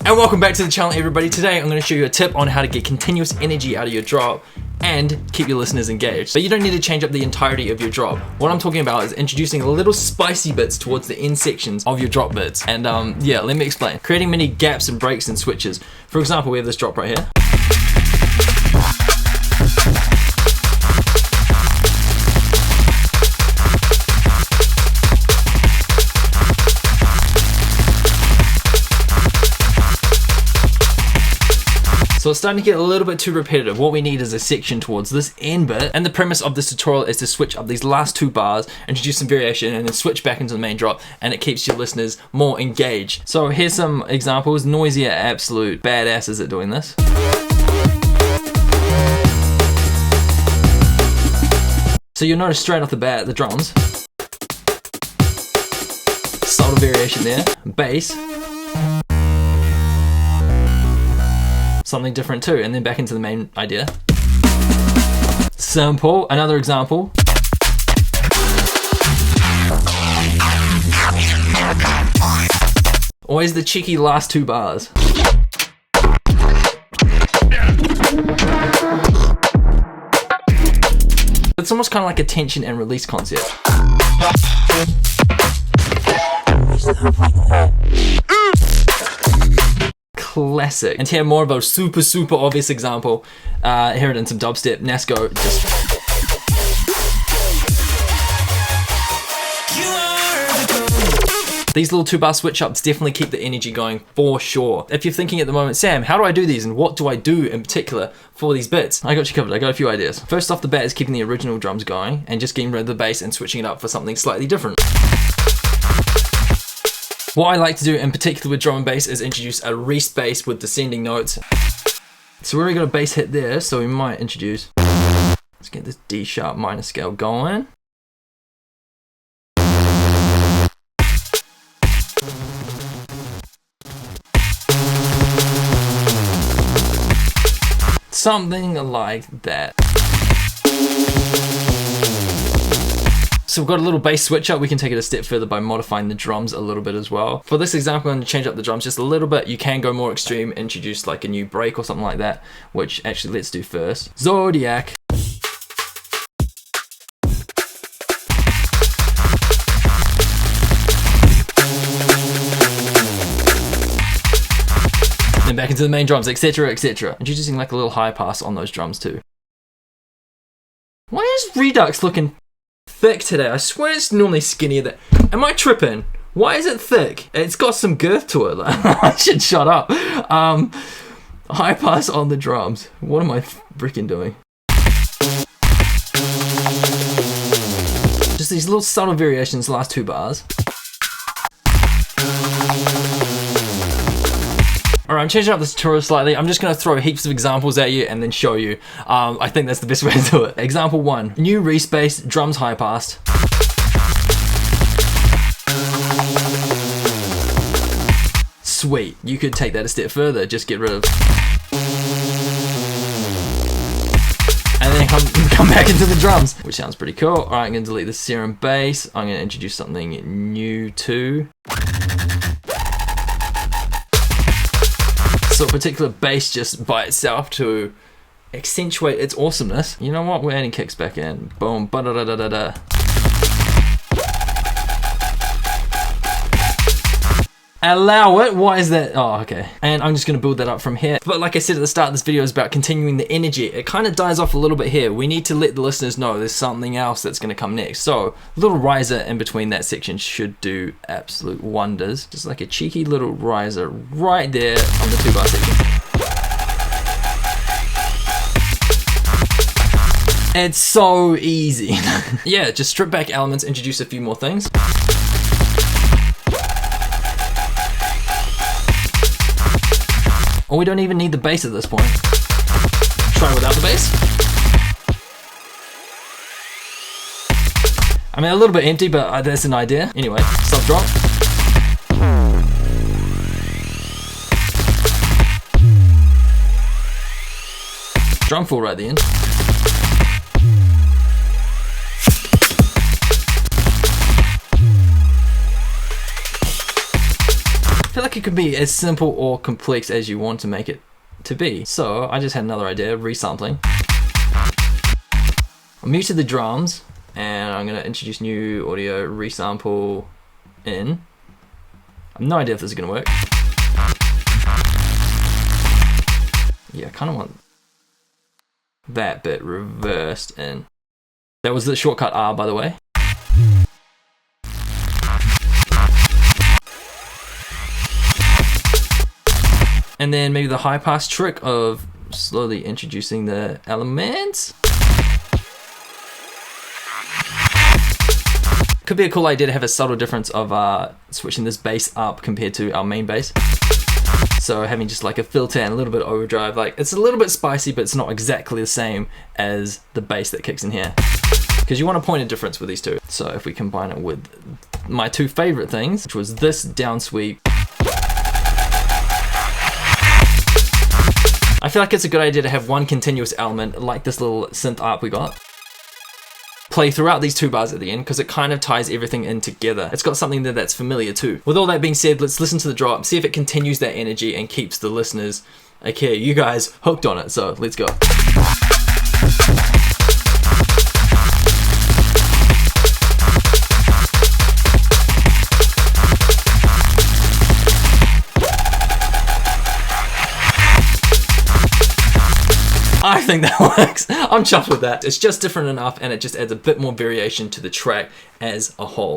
And welcome back to the channel, everybody. Today I'm going to show you a tip on how to get continuous energy out of your drop and keep your listeners engaged. But you don't need to change up the entirety of your drop. What I'm talking about is introducing a little spicy bits towards the end sections of your drop bits. And yeah, let me explain. Creating many gaps and breaks and switches. For example, we have this drop right here. So it's starting to get a little bit too repetitive. What we need is a section towards this end bit, and the premise of this tutorial is to switch up these last two bars, introduce some variation, and then switch back into the main drop, and it keeps your listeners more engaged. So here's some examples. Noisy are absolute badasses at doing this. So you'll notice straight off the bat, the drums. Subtle variation there. Bass. Something different too, and then back into the main idea. Simple, another example. Always the cheeky last two bars. It's almost kind of like a tension and release concept. Classic. And here more of a super obvious example. Hear it in some dubstep. Nasco just. These little 2-bar switch ups definitely keep the energy going for sure. If you're thinking at the moment, Sam, how do I do these and what do I do in particular for these bits? I got you covered. I got a few ideas. First off the bat is keeping the original drums going and just getting rid of the bass and switching it up for something slightly different. What I like to do in particular with drum and bass is introduce a res bass with descending notes. So we already got a bass hit there, so we might introduce, let's get this D sharp minor scale going. Something like that. So we've got a little bass switch up. We can take it a step further by modifying the drums a little bit as well. For this example, I'm going to change up the drums just a little bit. You can go more extreme, introduce like a new break or something like that, which actually let's do first. Zodiac. Then back into the main drums, etc, etc. Introducing like a little high pass on those drums too. Why is Redux looking thick today? I swear it's normally skinnier than. Am I tripping? Why is it thick? It's got some girth to it. I should shut up. High pass on the drums. What am I freaking doing? Just these little subtle variations, last 2 bars. Alright, I'm changing up this tutorial slightly. I'm just going to throw heaps of examples at you and then show you. I think that's the best way to do it. Example 1. New res bass, drums high passed. Sweet. You could take that a step further. Just get rid of. And then come back into the drums, which sounds pretty cool. Alright, I'm going to delete the serum bass. I'm going to introduce something new too. So a particular bass just by itself to accentuate its awesomeness. You know what? We're adding kicks back in. Boom. Ba-da-da-da-da-da. Allow it. Why is that? Oh, okay. And I'm just going to build that up from here. But like I said at the start, this video is about continuing the energy. It kind of dies off a little bit here. We need to let the listeners know there's something else that's going to come next. So a little riser in between that section should do absolute wonders. Just like a cheeky little riser right there on the 2-bar section. It's so easy. Yeah, just strip back elements, introduce a few more things. Or we don't even need the bass at this point. Try without the bass. I mean, a little bit empty, but that's an idea. Anyway, sub drop. Drum fill right at the end. track could be as simple or complex as you want to make it to be. So I just had another idea, resampling. I muted the drums, and I'm gonna introduce new audio, resample in. I have no idea if this is gonna work. Yeah, I kind of want that bit reversed in. That was the shortcut R, by the way. And then maybe the high pass trick of slowly introducing the elements. Could be a cool idea to have a subtle difference of switching this bass up compared to our main bass. So having just like a filter and a little bit of overdrive, like it's a little bit spicy, but it's not exactly the same as the bass that kicks in here. Because you want a point of difference with these two. So if we combine it with my two favorite things, which was this down sweep. I feel like it's a good idea to have one continuous element like this little synth arp we got. Play throughout these 2 bars at the end because it kind of ties everything in together. It's got something there that's familiar too. With all that being said, let's listen to the drop, see if it continues that energy and keeps the listeners, okay, you guys, hooked on it. So let's go. I think that works. I'm chuffed with that. It's just different enough and it just adds a bit more variation to the track as a whole.